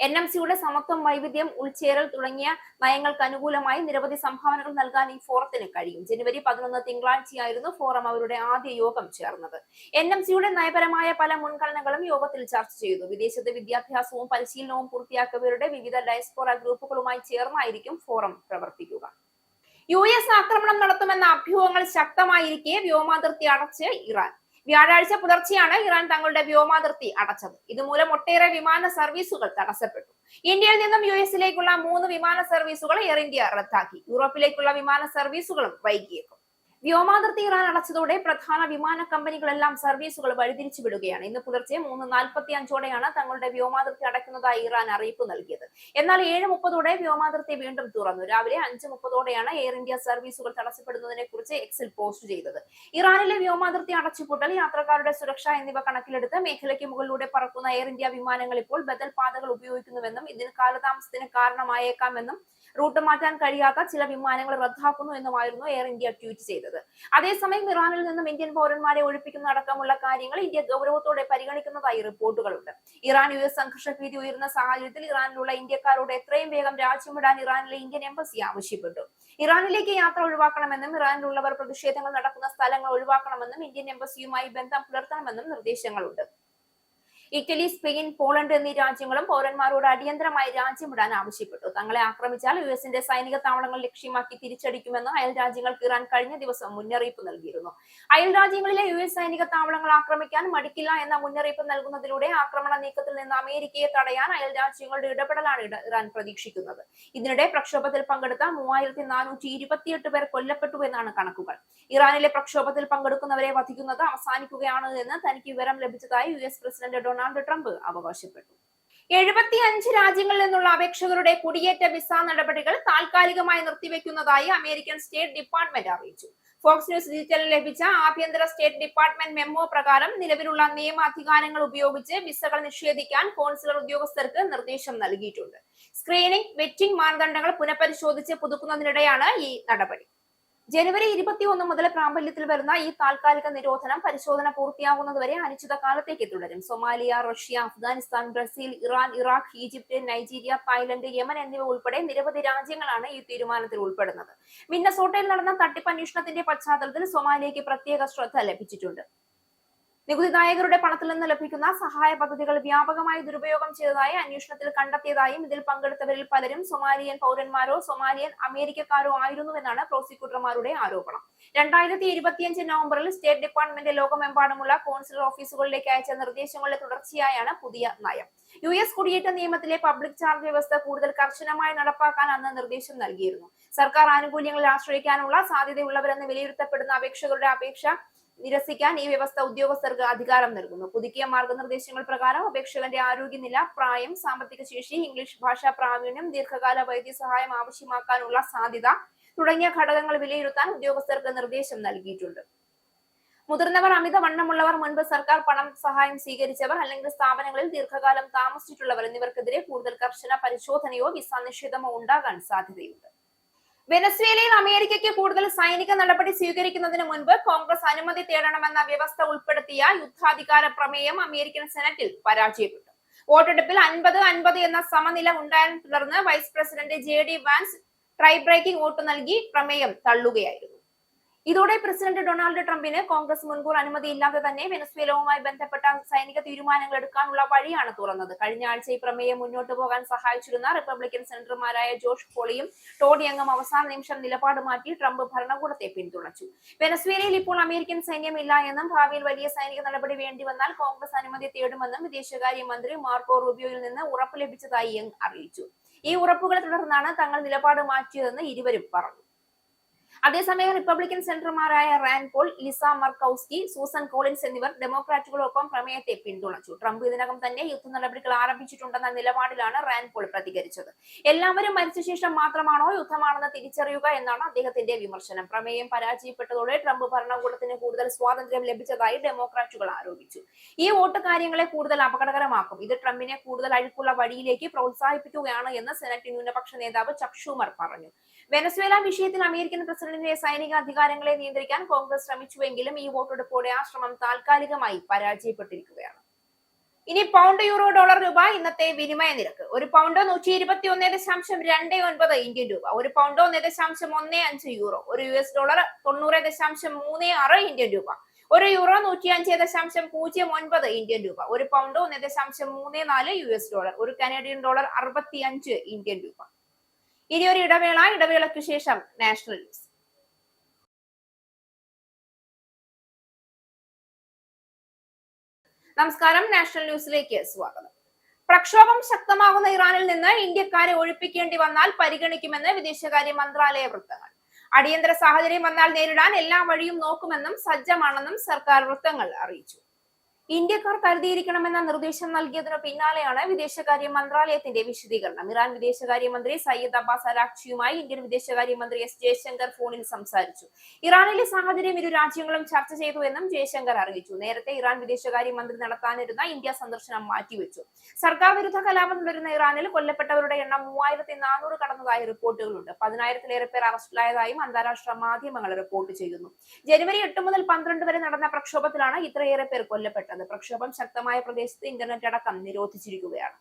NMCയുടെ സമത്വം, വൈവിധ്യം, ഉൾച്ചേരൽ തുടങ്ങിയ നയങ്ങൾക്ക് അനുകൂലമായി നിരവധി സംഭാവനകൾ നൽകാൻ ഈ ഫോറത്തിന് കഴിയും. ജനുവരി 11 തിങ്കളാഴ്ചയായിരുന്നു ഫോറം അവരുടെ ആദ്യ യോഗം ചേർന്നത്. NMCയുടെ നയപരമായ പല മുൻഗണനകളും യോഗത്തിൽ ചർച്ച ചെയ്തു. വിദേശത്ത് വിദ്യാഭ്യാസവും പരിശീലനവും പൂർത്തിയാക്കിയവരുടെ വിവിധ ഡയസ്പോറ ഗ്രൂപ്പുകളുമായി ചേർന്നായിരിക്കും ഫോറം പ്രവർത്തിക്കുക. US ആക്രമണം നടത്തുമെന്ന അഭ്യൂഹങ്ങൾ ശക്തമായിരിക്കെ വ്യോമാതിർത്തി അടച്ച് ഇറാൻ. വ്യാഴാഴ്ച പുലർച്ചെയാണ് ഇറാൻ തങ്ങളുടെ വ്യോമാതിർത്തി അടച്ചത്. ഇതുമൂലം ഒട്ടേറെ വിമാന സർവീസുകൾ തടസ്സപ്പെട്ടു. ഇന്ത്യയിൽ നിന്നും US-ലേക്കുള്ള 3 വിമാന സർവീസുകൾ എയർ ഇന്ത്യ റദ്ദാക്കി. യൂറോപ്പിലേക്കുള്ള വിമാന സർവീസുകളും വൈകിയേക്കും. വ്യോമാതിർത്തി ഇറാൻ അടച്ചതോടെ പ്രധാന വിമാന കമ്പനികളെല്ലാം സർവീസുകൾ വഴിതിരിച്ചു വിടുകയാണ്. ഇന്ന് പുലർച്ചെ 3:45 തങ്ങളുടെ വ്യോമാതിർത്തി അടയ്ക്കുന്നതായി ഇറാൻ അറിയിപ്പ് നൽകിയത്. എന്നാൽ 7:30 വ്യോമാതിർത്തി വീണ്ടും തുറന്നു. രാവിലെ 5:30 എയർ ഇന്ത്യ സർവീസുകൾ തടസ്സപ്പെടുന്നതിനെ കുറിച്ച് എക്സിൽ പോസ്റ്റ് ചെയ്തത്. ഇറാനിലെ വ്യോമാതിർത്തി അടച്ചുപൂട്ടൽ, യാത്രക്കാരുടെ സുരക്ഷ എന്നിവ കണക്കിലെടുത്ത് മേഖലയ്ക്ക് മുകളിലൂടെ പറക്കുന്ന എയർ ഇന്ത്യ വിമാനങ്ങൾ ഇപ്പോൾ ബദൽ പാതകൾ ഉപയോഗിക്കുന്നുവെന്നും ഇതിന് കാലതാമസത്തിന് കാരണമായേക്കാമെന്നും റൂട്ട് മാറ്റാൻ കഴിയാത്ത ചില വിമാനങ്ങൾ റദ്ദാക്കുന്നു എന്നുമായിരുന്നു എയർ ഇന്ത്യ ട്വീറ്റ് ചെയ്തത്. അതേസമയം ഇറാനിൽ നിന്നും ഇന്ത്യൻ പൗരന്മാരെ ഒഴിപ്പിക്കുന്ന അടക്കമുള്ള കാര്യങ്ങൾ ഇന്ത്യ ഗൗരവത്തോടെ പരിഗണിക്കുന്നതായി റിപ്പോർട്ടുകളുണ്ട്. ഇറാൻ US സംഘർഷ ഭീതി ഉയർന്ന സാഹചര്യത്തിൽ ഇറാനിലുള്ള ഇന്ത്യക്കാരോട് എത്രയും വേഗം രാജ്യം വിടാൻ ഇറാനിലെ ഇന്ത്യൻ എംബസി ആവശ്യപ്പെട്ടു. ഇറാനിലേക്ക് യാത്ര ഒഴിവാക്കണമെന്നും ഇറാനിലുള്ളവർ പ്രതിഷേധങ്ങൾ നടക്കുന്ന സ്ഥലങ്ങൾ ഒഴിവാക്കണമെന്നും ഇന്ത്യൻ എംബസിയുമായി ബന്ധം പുലർത്തണമെന്നും നിർദ്ദേശങ്ങളുണ്ട്. ഇറ്റലി, സ്പെയിൻ, പോളണ്ട് എന്നീ രാജ്യങ്ങളും പൗരന്മാരോട് അടിയന്തരമായി രാജ്യം വിടാൻ ആവശ്യപ്പെട്ടു. തങ്ങളെ ആക്രമിച്ചാൽ US-ന്റെ സൈനിക താവളങ്ങൾ ലക്ഷ്യമാക്കി തിരിച്ചടിക്കുമെന്ന് അയൽ രാജ്യങ്ങൾക്ക് ഇറാൻ കഴിഞ്ഞ ദിവസം മുന്നറിയിപ്പ് നൽകിയിരുന്നു. അയൽ രാജ്യങ്ങളിലെ US സൈനിക താവളങ്ങൾ ആക്രമിക്കാൻ മടിക്കില്ല എന്ന മുന്നറിയിപ്പ് നൽകുന്നതിലൂടെ ആക്രമണ നീക്കത്തിൽ നിന്ന് അമേരിക്കയെ തടയാൻ അയൽ രാജ്യങ്ങളുടെ ഇടപെടലാണ് ഇറാൻ പ്രതീക്ഷിക്കുന്നത്. ഇതിനിടെ പ്രക്ഷോഭത്തിൽ പങ്കെടുത്ത 3428 പേർ കൊല്ലപ്പെട്ടു എന്നാണ് കണക്കുകൾ. ഇറാനിലെ പ്രക്ഷോഭത്തിൽ പങ്കെടുക്കുന്നവരെ വധിക്കുന്നത് അവസാനിക്കുകയാണ് എന്ന് തനിക്ക് വിവരം ലഭിച്ചതായി US പ്രസിഡന്റ് ഡൊണാൾഡ് ട്രംപ് അവകാശപ്പെട്ടു. 75 രാജ്യങ്ങളിൽ നിന്നുള്ള അപേക്ഷകരുടെ കുടിയേറ്റ വിസ നടപടികൾ താൽക്കാലികമായി നിർത്തിവെക്കുന്നതായി അമേരിക്കൻ സ്റ്റേറ്റ് ഡിപ്പാർട്ട്മെന്റ് അറിയിച്ചു. ഫോക്സ് ന്യൂസ് ഡിജിറ്റലിൽ ലഭിച്ച ആഭ്യന്തര സ്റ്റേറ്റ് ഡിപ്പാർട്ട്മെന്റ് മെമ്മോ പ്രകാരം നിലവിലുള്ള നിയമാധികാരങ്ങൾ ഉപയോഗിച്ച് വിസകൾ നിഷേധിക്കാൻ കോൺസുലർ ഉദ്യോഗസ്ഥർക്ക് നിർദ്ദേശം നൽകിയിട്ടുണ്ട്. സ്ക്രീനിംഗ്, വെറ്റിംഗ് മാനദണ്ഡങ്ങൾ പുനഃപരിശോധിച്ച് പുതുക്കുന്നതിനിടെയാണ് ഈ നടപടി. ജനുവരി 21 മുതൽ പ്രാബല്യത്തിൽ വരുന്ന ഈ താൽക്കാലിക നിരോധനം പരിശോധന പൂർത്തിയാകുന്നതുവരെ അനിശ്ചിതകാലത്തേക്ക് തുടരും. Somalia, Russia, Afghanistan, Brazil, Iran, Iraq, Egypt, Nigeria, Thailand, Yemen എന്നിവ ഉൾപ്പെടെ നിരവധി രാജ്യങ്ങളാണ് ഈ തീരുമാനത്തിൽ ഉൾപ്പെടുന്നത്. മിന്നസോട്ടയിൽ നടന്ന തട്ടിപ്പ് അന്വേഷണത്തിന്റെ പശ്ചാത്തലത്തിൽ സൊമാലിയയ്ക്ക് പ്രത്യേക ശ്രദ്ധ ലഭിച്ചിട്ടുണ്ട്. നികുതിദായകരുടെ പണത്തിൽ നിന്ന് ലഭിക്കുന്ന സഹായ പദ്ധതികൾ വ്യാപകമായി ദുരുപയോഗം ചെയ്തതായി അന്വേഷണത്തിൽ കണ്ടെത്തിയതായും ഇതിൽ പങ്കെടുത്തവരിൽ പലരും സൊമാലിയൻ പൗരന്മാരോ സൊമാലിയൻ അമേരിക്കക്കാരോ ആയിരുന്നുവെന്നാണ് പ്രോസിക്യൂട്ടർമാരുടെ ആരോപണം. 2025 നവംബറിൽ സ്റ്റേറ്റ് ഡിപ്പാർട്ട്മെന്റ് ലോകമെമ്പാടുമുള്ള കോൺസുലർ ഓഫീസുകളിലേക്ക് അയച്ച നിർദ്ദേശങ്ങളുടെ തുടർച്ചയായാണ് പുതിയ നയം. US കുടിയേറ്റ നിയമത്തിലെ പബ്ലിക് ചാർജ് വ്യവസ്ഥ കൂടുതൽ കർശനമായി നടപ്പാക്കാൻ അന്ന് നിർദ്ദേശം നൽകിയിരുന്നു. സർക്കാർ ആനുകൂല്യങ്ങളിൽ ആശ്രയിക്കാനുള്ള സാധ്യതയുള്ളവരെന്ന് വിലയിരുത്തപ്പെടുന്ന അപേക്ഷകരുടെ അപേക്ഷ നിരസിക്കാൻ ഈ വ്യവസ്ഥ ഉദ്യോഗസ്ഥർക്ക് അധികാരം നൽകുന്നു. പുതുക്കിയ മാർഗനിർദ്ദേശങ്ങൾ പ്രകാരം അപേക്ഷകന്റെ ആരോഗ്യനില, പ്രായം, സാമ്പത്തിക ശേഷി, ഇംഗ്ലീഷ് ഭാഷാ പ്രാവീണ്യം, ദീർഘകാല വൈദ്യസഹായം ആവശ്യമാക്കാനുള്ള സാധ്യത തുടങ്ങിയ ഘടകങ്ങൾ വിലയിരുത്താൻ ഉദ്യോഗസ്ഥർക്ക് നിർദ്ദേശം നൽകിയിട്ടുണ്ട്. മുതിർന്നവർ, അമിതവണ്ണമുള്ളവർ, മുൻപ് സർക്കാർ പണം സഹായം സ്വീകരിച്ചവർ അല്ലെങ്കിൽ സ്ഥാപനങ്ങളിൽ ദീർഘകാലം താമസിച്ചിട്ടുള്ളവർ എന്നിവർക്കെതിരെ കൂടുതൽ കർശന പരിശോധനയോ വിസ നിഷേധമോ ഉണ്ടാകാൻ സാധ്യതയുണ്ട്. വെനസ്വേലയിൽ അമേരിക്കയ്ക്ക് കൂടുതൽ സൈനിക നടപടി സ്വീകരിക്കുന്നതിന് മുൻപ് കോൺഗ്രസ് അനുമതി തേടണമെന്ന വ്യവസ്ഥ ഉൾപ്പെടുത്തിയ യുദ്ധാധികാര പ്രമേയം അമേരിക്കൻ സെനറ്റിൽ പരാജയപ്പെട്ടു. വോട്ടെടുപ്പിൽ 50-50 എന്ന സമനില ഉണ്ടായതിനെ തുടർന്ന് vice president JD Vance tie breaking vote നൽകി പ്രമേയം തള്ളുകയായിരുന്നു. ഇതോടെ പ്രസിഡന്റ് ഡൊണാൾഡ് ട്രംപിന് കോൺഗ്രസ് മുൻകൂർ അനുമതിയില്ലാതെ തന്നെ വെനസ്വേലവുമായി ബന്ധപ്പെട്ട സൈനിക തീരുമാനങ്ങൾ എടുക്കാനുള്ള വഴിയാണ് തുറന്നത്. കഴിഞ്ഞ ആഴ്ച ഈ പ്രമേയം മുന്നോട്ട് പോകാൻ സഹായിച്ചിരുന്ന റിപ്പബ്ലിക്കൻ സെനറ്റർമാരായ ജോഷ് ഹോളിയും ടോഡ് യങ്ങും അവസാന നിമിഷം നിലപാട് മാറ്റി ട്രംപ് ഭരണകൂടത്തെ പിന്തുണച്ചു. വെനസ്വേലയിൽ ഇപ്പോൾ അമേരിക്കൻ സൈന്യമില്ല എന്നും ഭാവിയിൽ വലിയ സൈനിക നടപടി വേണ്ടിവന്നാൽ കോൺഗ്രസ് അനുമതി തേടുമെന്നും വിദേശകാര്യ മന്ത്രി മാർക്കോ റൂബിയോയിൽ നിന്ന് ഉറപ്പ് ലഭിച്ചതായി യങ് അറിയിച്ചു. ഈ ഉറപ്പുകളെ തുടർന്നാണ് തങ്ങൾ നിലപാട് മാറ്റിയതെന്ന് ഇരുവരും പറഞ്ഞു. അതേസമയം റിപ്പബ്ലിക്കൻ സെനറ്റർമാരായ Rand Paul, Lisa Murkowski, Susan Collins എന്നിവർ ഡെമോക്രാറ്റുകളൊപ്പം പ്രമേയത്തെ പിന്തുണച്ചു. ട്രംപ് ഇതിനകം തന്നെ യുദ്ധ നടപടികൾ ആരംഭിച്ചിട്ടുണ്ടെന്ന നിലപാടിലാണ് റാൻഡ് പോൾ പ്രതികരിച്ചത്. എല്ലാവരും മരിച്ച ശേഷം മാത്രമാണോ യുദ്ധമാണെന്ന് തിരിച്ചറിയുക എന്നാണ് അദ്ദേഹത്തിന്റെ വിമർശനം. പ്രമേയം പരാജയപ്പെട്ടതോടെ ട്രംപ് ഭരണകൂടത്തിന് കൂടുതൽ സ്വാതന്ത്ര്യം ലഭിച്ചതായി ഡെമോക്രാറ്റുകൾ ആരോപിച്ചു. ഈ വോട്ട് കാര്യങ്ങളെ കൂടുതൽ അപകടകരമാക്കും. ഇത് ട്രംപിനെ കൂടുതൽ അഴുക്കുള്ള വഴിയിലേക്ക് പ്രോത്സാഹിപ്പിക്കുകയാണ് എന്ന് സെനറ്റ് ന്യൂനപക്ഷ നേതാവ് ചക് ഷൂമർ പറഞ്ഞു. വെനസ്വേല വിഷയത്തിൽ അമേരിക്കൻ പ്രസിഡന്റിന്റെ സൈനിക അധികാരങ്ങളെ നിയന്ത്രിക്കാൻ കോൺഗ്രസ് ശ്രമിച്ചുവെങ്കിലും ഈ വോട്ടെടുപ്പോടെ ആ ശ്രമം താൽക്കാലികമായി പരാജയപ്പെട്ടിരിക്കുകയാണ്. ഇനി പൗണ്ട്, യൂറോ, ഡോളർ, രൂപ ഇന്നത്തെ വിനിമയ നിരക്ക്. ഒരു പൗണ്ട് 121.29 ഇന്ത്യൻ രൂപ, ഒരു പൗണ്ട് 1.15 യൂറോ, ഒരു US ഡോളർ 90.36 ഇന്ത്യൻ രൂപ, ഒരു യൂറോ 105.09 ഇന്ത്യൻ രൂപ, ഒരു പൗണ്ട് 1.34 US ഡോളർ, ഒരു കനേഡിയൻ ഡോളർ 65 ഇന്ത്യൻ രൂപ. ഇനിയൊരു ഇടവേളയ്ക്ക് ശേഷം നാഷണൽ ന്യൂസ്. നമസ്കാരം, നാഷണൽ ന്യൂസിലേക്ക് സ്വാഗതം. പ്രക്ഷോഭം ശക്തമാകുന്ന ഇറാനിൽ നിന്ന് ഇന്ത്യക്കാരെ ഒഴിപ്പിക്കേണ്ടി വന്നാൽ പരിഗണിക്കുമെന്ന് വിദേശകാര്യ മന്ത്രാലയ വൃത്തങ്ങൾ. അടിയന്തര സാഹചര്യം വന്നാൽ നേരിടാൻ എല്ലാ വഴിയും നോക്കുമെന്നും സജ്ജമാണെന്നും സർക്കാർ വൃത്തങ്ങൾ അറിയിച്ചു. ഇന്ത്യക്കാർ കരുതിയിരിക്കണമെന്ന നിർദ്ദേശം നൽകിയതിനു പിന്നാലെയാണ് വിദേശകാര്യ മന്ത്രാലയത്തിന്റെ വിശദീകരണം. ഇറാൻ വിദേശകാര്യമന്ത്രി സയ്യിദ് അബ്ബാസ് അരാക്ചിയുമായി ഇന്ത്യൻ വിദേശകാര്യമന്ത്രി എസ് ജയശങ്കർ ഫോണിൽ സംസാരിച്ചു. ഇറാനിലെ സാഹചര്യം ഇരു രാജ്യങ്ങളും ചർച്ച ചെയ്തു എന്നും ജയശങ്കർ അറിയിച്ചു. നേരത്തെ ഇറാൻ വിദേശകാര്യമന്ത്രി നടത്താനിരുന്ന ഇന്ത്യ സന്ദർശനം മാറ്റിവെച്ചു. സർക്കാർ വിരുദ്ധ കലാപം തുടരുന്ന ഇറാനിൽ കൊല്ലപ്പെട്ടവരുടെ എണ്ണം 3400 കടന്നതായി റിപ്പോർട്ടുകളുണ്ട്. 10,000-ലേറെ പേർ അറസ്റ്റിലായതായും അന്താരാഷ്ട്ര മാധ്യമങ്ങൾ റിപ്പോർട്ട് ചെയ്യുന്നു. ജനുവരി 8 മുതൽ 12 വരെ നടന്ന പ്രക്ഷോഭത്തിലാണ് ഇത്രയേറെ പേർ കൊല്ലപ്പെട്ടത്. പ്രക്ഷോഭം ശക്തമായ പ്രദേശത്ത് ഇന്റർനെറ്റ് അടക്കം നിരോധിച്ചിരിക്കുകയാണ്.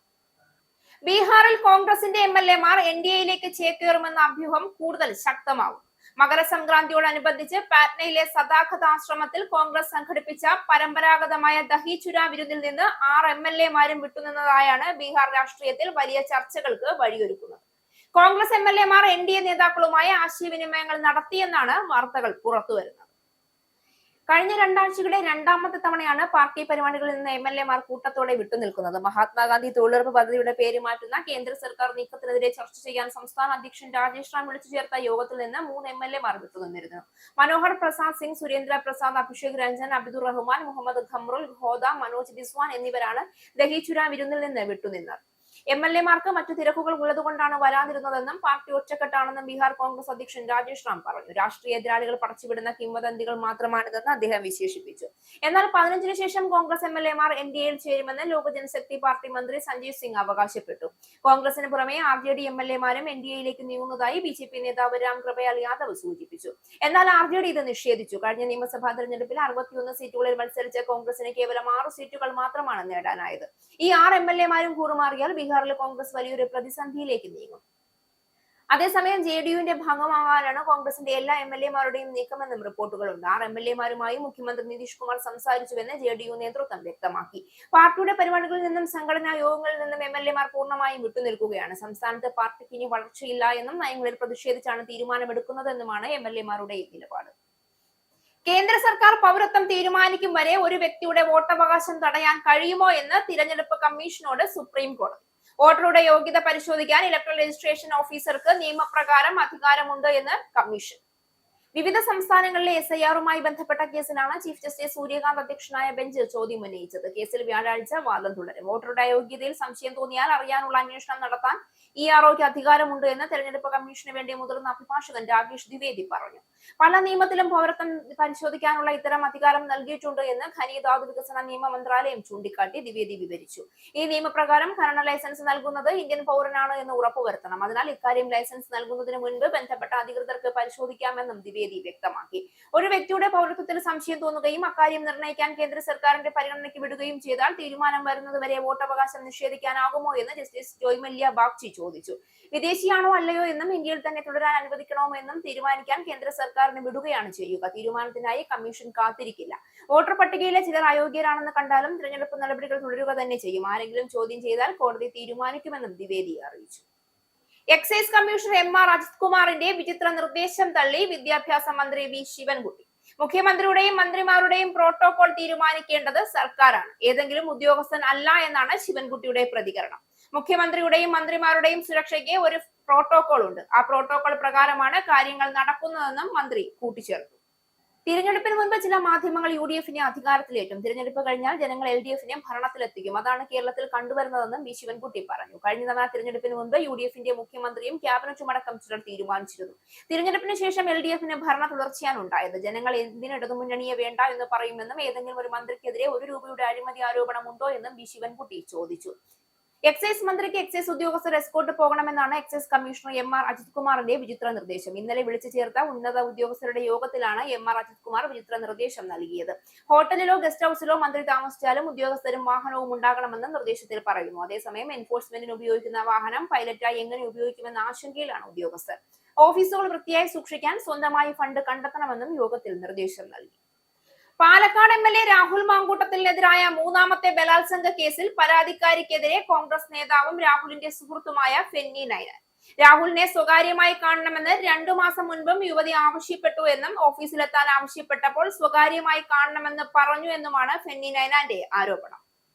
ബീഹാറിൽ കോൺഗ്രസിന്റെ MLA-മാർ NDA-യിലേക്ക് ചേക്കേറുമെന്ന അഭ്യൂഹം കൂടുതൽ ശക്തമാവും. മകരസംക്രാന്തിയോടനുബന്ധിച്ച് പാറ്റ്നയിലെ സദാഖത്ത് ആശ്രമത്തിൽ കോൺഗ്രസ് സംഘടിപ്പിച്ച പരമ്പരാഗതമായ ദഹി ചുര വിരുന്നിൽ നിന്ന് 6 MLA-മാരും വിട്ടുനിന്നതായാണ് ബീഹാർ രാഷ്ട്രീയത്തിൽ വലിയ ചർച്ചകൾക്ക് വഴിയൊരുക്കുന്നത്. കോൺഗ്രസ് MLA-മാർ NDA നേതാക്കളുമായി ആശയവിനിമയങ്ങൾ നടത്തിയെന്നാണ് വാർത്തകൾ പുറത്തുവരുന്നത്. കഴിഞ്ഞ 2 ആഴ്ചയുടെ രണ്ടാമത്തെ തവണയാണ് പാർട്ടി പരിപാടികളിൽ നിന്ന് MLA-മാർ കൂട്ടത്തോടെ വിട്ടുനിൽക്കുന്നത്. മഹാത്മാഗാന്ധി തൊഴിലുറപ്പ് പദ്ധതിയുടെ പേര് മാറ്റുന്ന കേന്ദ്ര സർക്കാർ നീക്കത്തിനെതിരെ ചർച്ച ചെയ്യാൻ സംസ്ഥാന അധ്യക്ഷൻ രാജേഷ് റാം വിളിച്ചു ചേർത്ത യോഗത്തിൽ നിന്ന് 3 MLA-മാർ വിട്ടുനിന്നിരുന്നു. മനോഹർ പ്രസാദ് സിംഗ്, സുരേന്ദ്ര പ്രസാദ്, അഭിഷേക് രഞ്ജൻ, അബ്ദുൾ റഹ്മാൻ, മുഹമ്മദ് ഖമ്രുൽ ഹോദ, മനോജ് ബിസ്വാൻ എന്നിവരാണ് ദഹിചുര വിരുന്നിൽ നിന്ന് വിട്ടുനിന്നത്. MLA-മാർക്ക് മറ്റു തിരക്കുകൾ ഉള്ളതുകൊണ്ടാണ് വരാതിരുന്നതെന്നും പാർട്ടി ഒറ്റക്കെട്ടാണെന്നും ബീഹാർ കോൺഗ്രസ് അധ്യക്ഷൻ രാജേഷ് റാം പറഞ്ഞു. രാഷ്ട്രീയ എതിരാളികൾ പടച്ചുവിടുന്ന കിംവദന്തികൾ മാത്രമാണിതെന്ന് അദ്ദേഹം വിശേഷിപ്പിച്ചു. എന്നാൽ 15-ന് ശേഷം കോൺഗ്രസ് MLA-മാർ NDA-യിൽ ചേരുമെന്ന് ലോക ജനശക്തി പാർട്ടി മന്ത്രി സഞ്ജയ് സിംഗ് അവകാശപ്പെട്ടു. കോൺഗ്രസിന് പുറമെ RJD MLA-മാരും NDA-യിലേക്ക് നീങ്ങുന്നതായി BJP നേതാവ് രാം കൃപയാൽ യാദവ് സൂചിപ്പിച്ചു. എന്നാൽ RJD ഇത് നിഷേധിച്ചു. കഴിഞ്ഞ നിയമസഭാ തെരഞ്ഞെടുപ്പിൽ 61 സീറ്റുകളിൽ മത്സരിച്ച കോൺഗ്രസിന് കേവലം 6 സീറ്റുകൾ മാത്രമാണ് നേടാനായത്. ഈ 6 MLA-മാരും കൂറുമാറിയാൽ ബീഹാറിലെ കോൺഗ്രസ് വലിയൊരു പ്രതിസന്ധിയിലേക്ക് നീങ്ങും. അതേസമയം JDU-വിന്റെ ഭാഗമാകാനാണ് കോൺഗ്രസിന്റെ എല്ലാ MLA-മാരുടെയും നീക്കമെന്നും റിപ്പോർട്ടുകളുണ്ട്. 6 MLA-മാരുമായി മുഖ്യമന്ത്രി നിതീഷ് കുമാർ സംസാരിച്ചുവെന്ന് JDU നേതൃത്വം വ്യക്തമാക്കി. പാർട്ടിയുടെ പരിപാടികളിൽ നിന്നും സംഘടനാ യോഗങ്ങളിൽ നിന്നും MLA-മാർ പൂർണ്ണമായും വിട്ടുനിൽക്കുകയാണ്. സംസ്ഥാനത്ത് പാർട്ടിക്ക് ഇനി വളർച്ചയില്ല എന്നും നയങ്ങളിൽ പ്രതിഷേധിച്ചാണ് തീരുമാനമെടുക്കുന്നതെന്നുമാണ് MLA-മാരുടെ നിലപാട്. കേന്ദ്ര സർക്കാർ പൗരത്വം തീരുമാനിക്കും വരെ ഒരു വ്യക്തിയുടെ വോട്ടവകാശം തടയാൻ കഴിയുമോ എന്ന് തിരഞ്ഞെടുപ്പ് കമ്മീഷനോട് സുപ്രീം കോടതി. വോട്ടറുടെ യോഗ്യത പരിശോധിക്കാൻ ഇലക്ട്രൽ രജിസ്ട്രേഷൻ ഓഫീസർക്ക് നിയമപ്രകാരം അധികാരമുണ്ട് എന്ന് കമ്മീഷൻ. വിവിധ സംസ്ഥാനങ്ങളിലെ SIR-മായി ബന്ധപ്പെട്ട കേസിലാണ് ചീഫ് ജസ്റ്റിസ് സൂര്യകാന്ത് അധ്യക്ഷനായ ബെഞ്ച് ചോദ്യം ഉന്നയിച്ചത്. കേസിൽ വ്യാഴാഴ്ച വാദം തുടരും. വോട്ടറുടെ അയോഗ്യതയിൽ സംശയം തോന്നിയാൽ അറിയാനുള്ള അന്വേഷണം നടത്താൻ EROയ്ക്ക് അധികാരമുണ്ട് എന്ന് തെരഞ്ഞെടുപ്പ് കമ്മീഷന് വേണ്ടി മുതിർന്ന അഭിഭാഷകൻ രാകേഷ് ദ്വിവേദി പറഞ്ഞു. പല നിയമത്തിലും പൗരത്വം പരിശോധിക്കാനുള്ള ഇത്തരം അധികാരം നൽകിയിട്ടുണ്ട് എന്ന് ഖനിധാതു വികസന നിയമ മന്ത്രാലയം ചൂണ്ടിക്കാട്ടി ദ്വിവേദി വിവരിച്ചു. ഈ നിയമപ്രകാരം ഖനന ലൈസൻസ് നൽകുന്നത് ഇന്ത്യൻ പൗരനാണ് എന്ന് ഉറപ്പുവരുത്തണം. അതിനാൽ ഇക്കാര്യം ലൈസൻസ് നൽകുന്നതിന് മുൻപ് ബന്ധപ്പെട്ട അധികൃതർക്ക് പരിശോധിക്കാമെന്നും ദ്വിവേദി വ്യക്തമാക്കി. ഒരു വ്യക്തിയുടെ പൗരത്വത്തിൽ സംശയം തോന്നുകയും അക്കാര്യം നിർണ്ണയിക്കാൻ കേന്ദ്ര സർക്കാരിന്റെ പരിഗണനയ്ക്ക് വിടുകയും ചെയ്താൽ തീരുമാനം വരുന്നതുവരെ വോട്ടവകാശം നിഷേധിക്കാനാകുമോ എന്ന് ജസ്റ്റിസ് ജോയ്മല്യ ബാഗ്ചി ചോദിച്ചു. വിദേശിയാണോ അല്ലയോ എന്നും ഇന്ത്യയിൽ തന്നെ തുടരാൻ അനുവദിക്കണമോ എന്നും തീരുമാനിക്കാൻ കേന്ദ്ര സർക്കാരിന് വിടുകയാണ് ചെയ്യുക. തീരുമാനത്തിനായി കമ്മീഷൻ കാത്തിരിക്കില്ല. വോട്ടർ പട്ടികയിലെ ചിലർ അയോഗ്യരാണെന്ന് കണ്ടാലും തിരഞ്ഞെടുപ്പ് നടപടികൾ തുടരുക തന്നെ ചെയ്യും. ആരെങ്കിലും ചോദ്യം ചെയ്താൽ കോടതി തീരുമാനിക്കുമെന്നും ദ്വിവേദി അറിയിച്ചു. എക്സൈസ് കമ്മീഷണർ MR അജിത് കുമാറിന്റെ വിചിത്ര നിർദ്ദേശം തള്ളി വിദ്യാഭ്യാസ മന്ത്രി V ശിവൻകുട്ടി. മുഖ്യമന്ത്രിയുടെയും മന്ത്രിമാരുടെയും പ്രോട്ടോകോൾ തീരുമാനിക്കേണ്ടത് സർക്കാരാണ്, ഏതെങ്കിലും ഉദ്യോഗസ്ഥൻ അല്ല എന്നാണ് ശിവൻകുട്ടിയുടെ പ്രതികരണം. മുഖ്യമന്ത്രിയുടെയും മന്ത്രിമാരുടെയും സുരക്ഷയ്ക്ക് ഒരു പ്രോട്ടോകോൾ ഉണ്ട്. ആ പ്രോട്ടോകോൾ പ്രകാരമാണ് കാര്യങ്ങൾ നടക്കുന്നതെന്നും മന്ത്രി കൂട്ടിച്ചേർത്തു. തിരഞ്ഞെടുപ്പിന് മുൻപ് ചില മാധ്യമങ്ങൾ UDF-നെ അധികാരത്തിലേറ്റും. തിരഞ്ഞെടുപ്പ് കഴിഞ്ഞാൽ ജനങ്ങൾ LDF-നെ ഭരണത്തിലെത്തിക്കും. അതാണ് കേരളത്തിൽ കണ്ടുവരുന്നതെന്നും V ശിവൻകുട്ടി പറഞ്ഞു. കഴിഞ്ഞ തവണ തിരഞ്ഞെടുപ്പിന് മുൻപ് UDF-ന്റെ മുഖ്യമന്ത്രിയും ക്യാബിനറ്റും അടക്കം ചിലർ തീരുമാനിച്ചിരുന്നു. തിരഞ്ഞെടുപ്പിന് ശേഷം LDF-ന് ഭരണ തുടർച്ചയാണ് ഉണ്ടായത്. ജനങ്ങൾ എന്തിന് ഇടതുമുന്നണിയെ വേണ്ട എന്ന് പറയുമെന്നും ഏതെങ്കിലും ഒരു മന്ത്രിക്കെതിരെ 1 രൂപയുടെ അഴിമതി ആരോപണം ഉണ്ടോ എന്നും V ശിവൻകുട്ടി ചോദിച്ചു. എക്സൈസ് മന്ത്രിക്ക് എക്സൈസ് ഉദ്യോഗസ്ഥർ എസ്കോർട്ട് പോകണമെന്നാണ് എക്സൈസ് കമ്മീഷണർ MR അജിത് കുമാറിന്റെ വിചിത്ര നിർദ്ദേശം. ഇന്നലെ വിളിച്ചു ചേർത്ത ഉന്നത ഉദ്യോഗസ്ഥരുടെ യോഗത്തിലാണ് MR അജിത് കുമാർ വിചിത്ര നിർദ്ദേശം നൽകിയത്. ഹോട്ടലിലോ ഗസ്റ്റ് ഹൌസിലോ മന്ത്രി താമസിച്ചാലും ഉദ്യോഗസ്ഥരും വാഹനവും ഉണ്ടാകണമെന്ന് നിർദ്ദേശത്തിൽ പറയുന്നു. അതേസമയം എൻഫോഴ്സ്മെന്റിന് ഉപയോഗിക്കുന്ന വാഹനം പൈലറ്റായി എങ്ങനെ ഉപയോഗിക്കുമെന്ന ആശങ്കയിലാണ് ഉദ്യോഗസ്ഥർ. ഓഫീസുകൾ വൃത്തിയായി സൂക്ഷിക്കാൻ സ്വന്തമായി ഫണ്ട് കണ്ടെത്തണമെന്നും യോഗത്തിൽ നിർദ്ദേശം നൽകി. പാലക്കാട് MLA രാഹുൽ മാങ്കൂട്ടത്തിനെതിരായ 3ാമത്തെ ബലാത്സംഗ കേസിൽ പരാതിക്കാരിക്കെതിരെ കോൺഗ്രസ് നേതാവും രാഹുലിന്റെ സുഹൃത്തുമായ ഫെന്നി നൈനാൻ രാഹുലിനെ സ്വകാര്യമായി കാണണമെന്ന് 2 മാസം മുൻപും യുവതി ആവശ്യപ്പെട്ടു എന്നും ഓഫീസിലെത്താൻ ആവശ്യപ്പെട്ടപ്പോൾ സ്വകാര്യമായി കാണണമെന്ന് പറഞ്ഞു എന്നുമാണ് ഫെന്നി നൈനാന്റെ ആരോപണം.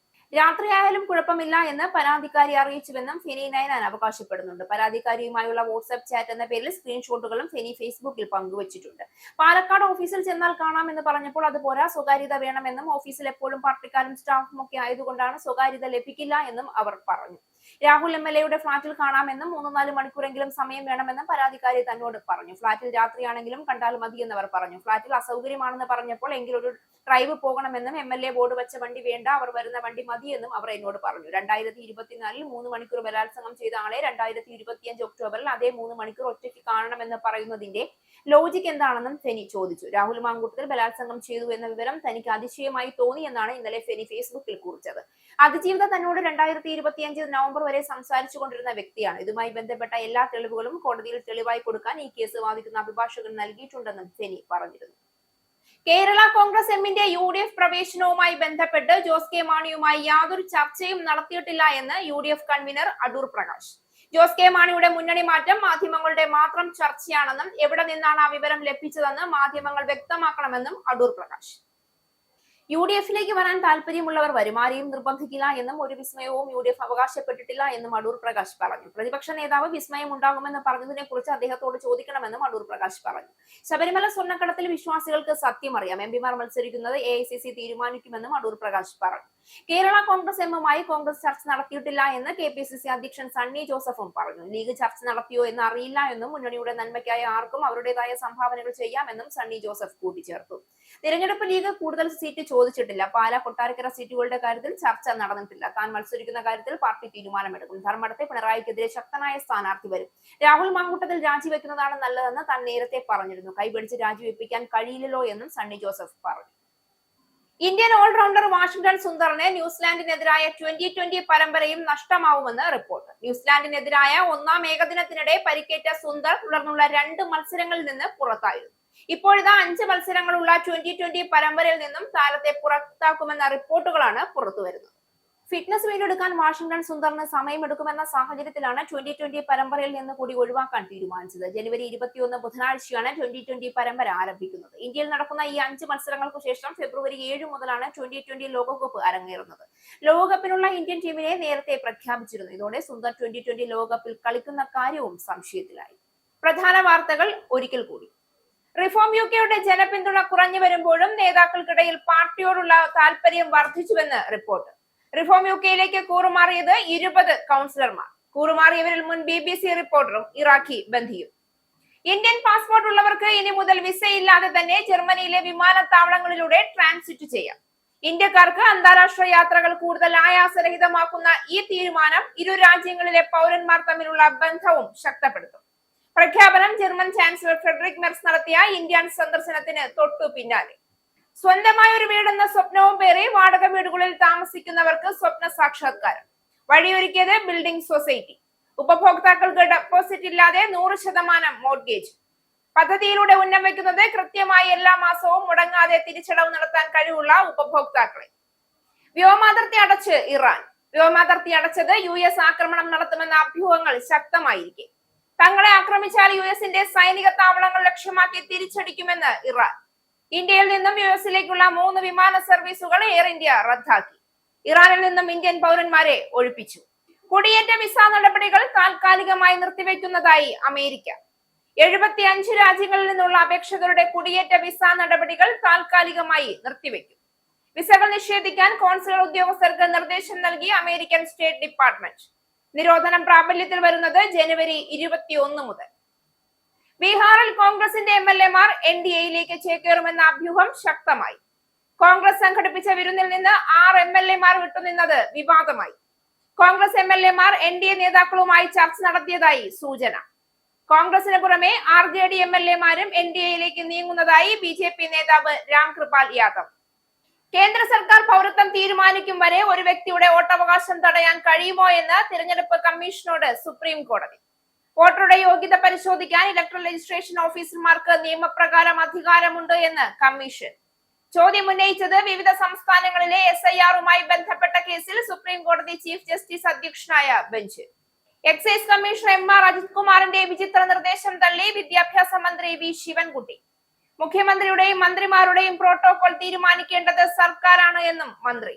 രാത്രിയായാലും കുഴപ്പമില്ല എന്ന് പരാതിക്കാരി അറിയിച്ചുവെന്നും ഫെനി നൈനാൻ അവകാശപ്പെടുന്നുണ്ട്. പരാതിക്കാരിയുമായുള്ള വാട്സ്ആപ്പ് ചാറ്റ് എന്ന പേരിൽ സ്ക്രീൻഷോട്ടുകളും ഫെനി ഫേസ്ബുക്കിൽ പങ്കുവച്ചിട്ടുണ്ട്. പാലക്കാട് ഓഫീസിൽ ചെന്നാൽ കാണാമെന്ന് പറഞ്ഞപ്പോൾ അത് പോരാ, സ്വകാര്യത വേണമെന്നും ഓഫീസിൽ എപ്പോഴും പാർട്ടിക്കാരും സ്റ്റാഫും ഒക്കെ ആയതുകൊണ്ടാണ് സ്വകാര്യത ലഭിക്കില്ല എന്നും അവർ പറഞ്ഞു. രാഹുൽ MLA ഫ്ളാറ്റിൽ കാണാമെന്നും 3-4 മണിക്കൂറെങ്കിലും സമയം വേണമെന്നും പരാതിക്കാരി തന്നോട് പറഞ്ഞു. ഫ്ളാറ്റിൽ രാത്രിയാണെങ്കിലും കണ്ടാൽ മതിയെന്നവർ പറഞ്ഞു. ഫ്ളാറ്റിൽ അസൗകര്യമാണെന്ന് പറഞ്ഞപ്പോൾ എങ്കിലൊരു ഡ്രൈവ് പോകണമെന്നും MLA ബോർഡ് വെച്ച വണ്ടി വേണ്ട, അവർ വരുന്ന വണ്ടി മതിയെന്നും അവർ എന്നോട് പറഞ്ഞു. 2024 3 മണിക്കൂർ ബലാത്സംഗം ചെയ്ത ആളെ 2025 ഒക്ടോബറിൽ അതേ 3 മണിക്കൂർ ഒറ്റയ്ക്ക് കാണണമെന്ന് പറയുന്നതിന്റെ ലോജിക് എന്താണെന്നും ഫെനി ചോദിച്ചു. രാഹുൽ മാങ്കൂട്ടത്തിൽ ബലാത്സംഗം ചെയ്തു എന്ന വിവരം തനിക്ക് അതിശയമായി തോന്നി എന്നാണ് ഇന്നലെ ഫെനി ഫേസ്ബുക്കിൽ കുറിച്ചത്. അതിജീവിത തന്നോട് 2025 നവംബർ വരെ സംസാരിച്ചു കൊണ്ടിരുന്ന വ്യക്തിയാണ്. ഇതുമായി ബന്ധപ്പെട്ട എല്ലാ തെളിവുകളും കോടതിയിൽ തെളിവായി കൊടുക്കാൻ ഈ കേസ് വാദിക്കുന്ന അഭിഭാഷകൻ നൽകിയിട്ടുണ്ടെന്നും ഫെനി പറഞ്ഞിരുന്നു. കേരള കോൺഗ്രസ് എമ്മിന്റെ UDF പ്രവേശനവുമായി ബന്ധപ്പെട്ട് ജോസ് കെ മാണിയുമായി യാതൊരു ചർച്ചയും നടത്തിയിട്ടില്ല എന്ന് UDF convener Adoor Prakash. Jose K മാണിയുടെ മുന്നണി മാറ്റം മാധ്യമങ്ങളുടെ മാത്രം ചർച്ചയാണെന്നും എവിടെ നിന്നാണ് ആ വിവരം ലഭിച്ചതെന്ന് മാധ്യമങ്ങൾ വ്യക്തമാക്കണമെന്നും അടൂർ പ്രകാശ്. UDFിലേക്ക് വരാൻ താല്പര്യമുള്ളവർ വരുമാരെയും നിർബന്ധിക്കില്ല എന്നും ഒരു വിസ്മയവും UDF അവകാശപ്പെട്ടിട്ടില്ല എന്നും അടൂർ പ്രകാശ് പറഞ്ഞു. പ്രതിപക്ഷ നേതാവ് വിസ്മയം ഉണ്ടാകുമെന്ന് പറഞ്ഞതിനെ കുറിച്ച് അദ്ദേഹത്തോട് ചോദിക്കണമെന്നും അടൂർ പ്രകാശ് പറഞ്ഞു. ശബരിമല സ്വർണ്ണക്കടത്തിൽ വിശ്വാസികൾക്ക് സത്യം അറിയാം, MPമാർ മത്സരിക്കുന്നത് AICC തീരുമാനിക്കുമെന്നും അടൂർ പ്രകാശ് പറഞ്ഞു. കേരള കോൺഗ്രസ് എമ്മുമായി കോൺഗ്രസ് ചർച്ച നടത്തിയിട്ടില്ല എന്ന് KPCC അധ്യക്ഷൻ സണ്ണി ജോസഫും പറഞ്ഞു. ലീഗ് ചർച്ച നടത്തിയോ എന്ന് അറിയില്ല എന്നും മുന്നണിയുടെ നന്മയ്ക്കായി ആർക്കും അവരുടേതായ സംഭാവനകൾ ചെയ്യാമെന്നും സണ്ണി ജോസഫ് കൂട്ടിച്ചേർത്തു. തിരഞ്ഞെടുപ്പ് ലീഗ് കൂടുതൽ സീറ്റ് ചോദിച്ചിട്ടില്ല. പാലാ കൊട്ടാരക്കര സീറ്റുകളുടെ കാര്യത്തിൽ ചർച്ച നടന്നിട്ടില്ല. താൻ മത്സരിക്കുന്ന കാര്യത്തിൽ പാർട്ടി തീരുമാനമെടുക്കും. ധർമ്മടത്തെ പിണറായിക്കെതിരെ ശക്തനായ സ്ഥാനാർത്ഥി വരും. രാഹുൽ മാങ്കൂട്ടത്തിൽ രാജിവെക്കുന്നതാണ് നല്ലതെന്ന് താൻ നേരത്തെ പറഞ്ഞിരുന്നു. കൈപിടിച്ച് രാജിവെപ്പിക്കാൻ കഴിയില്ലല്ലോ എന്നും സണ്ണി ജോസഫ് പറഞ്ഞു. ഇന്ത്യൻ ഓൾറൗണ്ടർ വാഷിംഗ്ടൺ സുന്ദറിന് ന്യൂസിലാൻഡിനെതിരായ 2020 പരമ്പരയും നഷ്ടമാവുമെന്ന് റിപ്പോർട്ട്. ന്യൂസിലാൻഡിനെതിരായ 1ാം ഏകദിനത്തിനിടെ പരിക്കേറ്റ സുന്ദർ തുടർന്നുള്ള 2 മത്സരങ്ങളിൽ നിന്ന് പുറത്തായിരുന്നു. ഇപ്പോഴിതാ 5 മത്സരങ്ങളുള്ള 2020 പരമ്പരയിൽ നിന്നും താരത്തെ പുറത്താക്കുമെന്ന റിപ്പോർട്ടുകളാണ് പുറത്തുവരുന്നത്. ഫിറ്റ്നസ് വീണ്ടെടുക്കാൻ വാഷിംഗ്ടൺ സുന്ദറിന് സമയമെടുക്കുമെന്ന സാഹചര്യത്തിലാണ് 2020 പരമ്പരയിൽ നിന്ന് കൂടി ഒഴിവാക്കാൻ തീരുമാനിച്ചത്. ജനുവരി 21 ബുധനാഴ്ചയാണ് 2020 പരമ്പര ആരംഭിക്കുന്നത്. ഇന്ത്യയിൽ നടക്കുന്ന ഈ 5 മത്സരങ്ങൾക്കു ശേഷം ഫെബ്രുവരി 7 മുതലാണ് 2020 ലോകകപ്പ് അരങ്ങേറുന്നത്. ലോകകപ്പിനുള്ള ഇന്ത്യൻ ടീമിനെ നേരത്തെ പ്രഖ്യാപിച്ചിരുന്നു. ഇതോടെ സുന്ദർ 2020 ലോകകപ്പിൽ കളിക്കുന്ന കാര്യവും സംശയത്തിലായി. പ്രധാന വാർത്തകൾ ഒരിക്കൽ കൂടി. റിഫോം യുകെയുടെ ജനപിന്തുണ കുറഞ്ഞു വരുമ്പോഴും നേതാക്കൾക്കിടയിൽ പാർട്ടിയോടുള്ള താല്പര്യം വർദ്ധിച്ചുവെന്ന് റിപ്പോർട്ട്. റിഫോം യുകെയിലേക്ക് കൂറുമാറിയത് 20 കൗൺസിലർമാർ. കൂറുമാറിയവരിൽ മുൻ BBC റിപ്പോർട്ടറും ഇറാഖി ബന്ധിയും. ഇന്ത്യൻ പാസ്പോർട്ട് ഉള്ളവർക്ക് ഇനി മുതൽ വിസയില്ലാതെ തന്നെ ജർമ്മനിയിലെ വിമാനത്താവളങ്ങളിലൂടെ ട്രാൻസിറ്റ് ചെയ്യാം. ഇന്ത്യക്കാർക്ക് അന്താരാഷ്ട്ര യാത്രകൾ കൂടുതൽ ആയാസരഹിതമാക്കുന്ന ഈ തീരുമാനം ഇരു രാജ്യങ്ങളിലെ പൗരന്മാർ തമ്മിലുള്ള ബന്ധവും ശക്തപ്പെടുത്തും. പ്രഖ്യാപനം ജർമ്മൻ ചാൻസലർ ഫ്രെഡറിക് മെർസ് നടത്തിയ ഇന്ത്യ സന്ദർശനത്തിന് തൊട്ടു പിന്നാലെ. സ്വന്തമായ ഒരു വീടെന്ന സ്വപ്നവും പേറി വാടക വീടുകളിൽ താമസിക്കുന്നവർക്ക് സ്വപ്ന സാക്ഷാത്കാരം. വഴിയൊരുക്കിയത് ബിൽഡിംഗ് സൊസൈറ്റി. ഉപഭോക്താക്കൾക്ക് ഡെപ്പോസിറ്റ് ഇല്ലാതെ 100% മോർഗേജ്. പദ്ധതിയിലൂടെ ഉന്നം വയ്ക്കുന്നത് കൃത്യമായി എല്ലാ മാസവും മുടങ്ങാതെ തിരിച്ചടവ് നടത്താൻ കഴിവുള്ള ഉപഭോക്താക്കളെ. വ്യോമാതിർത്തി അടച്ച് ഇറാൻ. വ്യോമാതിർത്തി അടച്ചത് US ആക്രമണം നടത്തുമെന്ന അഭ്യൂഹങ്ങൾ ശക്തമായിരിക്കെ തങ്ങളെ ആക്രമിച്ചാൽ US-ന്റെ സൈനിക താവളങ്ങൾ ലക്ഷ്യമാക്കി തിരിച്ചടിക്കുമെന്ന് ഇറാൻ. ഇന്ത്യയിൽ നിന്നും US-ലേക്കുള്ള 3 വിമാന സർവീസുകൾ എയർ ഇന്ത്യ റദ്ദാക്കി. ഇറാനിൽ നിന്നും ഇന്ത്യൻ പൗരന്മാരെ ഒഴിപ്പിച്ചു. കുടിയേറ്റ വിസ നടപടികൾ താൽക്കാലികമായി നിർത്തിവെക്കുന്നതായി അമേരിക്ക. 75 രാജ്യങ്ങളിൽ നിന്നുള്ള അപേക്ഷകരുടെ കുടിയേറ്റ വിസ നടപടികൾ താൽക്കാലികമായി നിർത്തിവെക്കും. വിസകൾ നിഷേധിക്കാൻ കോൺസുലർ ഉദ്യോഗസ്ഥർക്ക് നിർദ്ദേശം നൽകി അമേരിക്കൻ സ്റ്റേറ്റ് ഡിപ്പാർട്ട്മെന്റ്. നിരോധനം പ്രാബല്യത്തിൽ വരുന്നത് ജനുവരി 21 മുതൽ. ബീഹാറിൽ കോൺഗ്രസിന്റെ MLA-മാർ NDA-യിലേക്ക് ചേക്കേറുമെന്ന അഭ്യൂഹം ശക്തമായി. കോൺഗ്രസ് സംഘടിപ്പിച്ച വിരുന്നിൽ നിന്ന് 6 MLA-മാർ വിട്ടുനിന്നത് വിവാദമായി. കോൺഗ്രസ് MLA-മാർ NDA നേതാക്കളുമായി ചർച്ച നടത്തിയതായി സൂചന. കോൺഗ്രസിന് പുറമെ RJD MLA-മാരും NDA-യിലേക്ക് നീങ്ങുന്നതായി BJP നേതാവ് രാംകൃപാൽ യാദവ്. കേന്ദ്ര സർക്കാർ പൗരത്വം തീരുമാനിക്കും വരെ ഒരു വ്യക്തിയുടെ വോട്ടവകാശം തടയാൻ കഴിയുമോ എന്ന് തിരഞ്ഞെടുപ്പ് കമ്മീഷനോട് സുപ്രീം കോടതി. വോട്ടറുടെ യോഗ്യത പരിശോധിക്കാൻ ഇലക്ട്രൽ രജിസ്ട്രേഷൻ ഓഫീസർമാർക്ക് നിയമപ്രകാരം അധികാരമുണ്ട് എന്ന് കമ്മീഷൻ. ചോദ്യം ഉന്നയിച്ചത് വിവിധ സംസ്ഥാനങ്ങളിലെ SIR-മായി ബന്ധപ്പെട്ട കേസിൽ സുപ്രീം കോടതി ചീഫ് ജസ്റ്റിസ് അധ്യക്ഷനായ bench. Excise commissioner M R Ajith കുമാറിന്റെ വിചിത്ര നിർദ്ദേശം തള്ളി വിദ്യാഭ്യാസ മന്ത്രി വി ശിവൻകുട്ടി. മുഖ്യമന്ത്രിയുടെയും മന്ത്രിമാരുടെയും പ്രോട്ടോകോൾ തീരുമാനിക്കേണ്ടത് സർക്കാരാണ് എന്നും മന്ത്രി.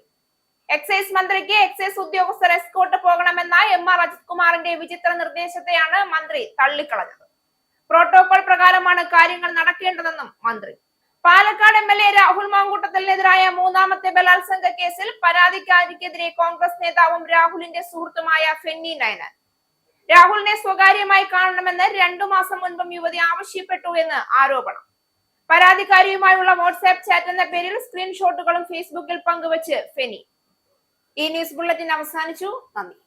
എക്സൈസ് മന്ത്രിക്ക് എക്സൈസ് ഉദ്യോഗസ്ഥർ എസ്കോർട്ട് പോകണമെന്ന എം ആർ അജിത് കുമാറിന്റെ വിചിത്ര നിർദ്ദേശത്തെയാണ് മന്ത്രി തള്ളിക്കളഞ്ഞത്. പ്രോട്ടോകോൾ പ്രകാരമാണ് കാര്യങ്ങൾ നടക്കേണ്ടതെന്നും മന്ത്രി. പാലക്കാട് MLA രാഹുൽ മാങ്കൂട്ടത്തിനെതിരായ മൂന്നാമത്തെ ബലാത്സംഗ കേസിൽ പരാതിക്കാരിക്കെതിരെ കോൺഗ്രസ് നേതാവും രാഹുലിന്റെ സുഹൃത്തുമായ ഫെന്നി നയനാർ. രാഹുലിനെ സ്വകാര്യമായി കാണണമെന്ന് 2 മാസം മുൻപും യുവതി ആവശ്യപ്പെട്ടു എന്ന് ആരോപണം. പരാതിക്കാരിയുമായുള്ള വാട്സ്ആപ്പ് ചാറ്റ് എന്ന പേരിൽ സ്ക്രീൻഷോട്ടുകളും ഫേസ്ബുക്കിൽ പങ്കുവച്ച് ഫെന്നി. ഈ ന്യൂസ് ബുള്ളറ്റിൻ അവസാനിച്ചു. നന്ദി.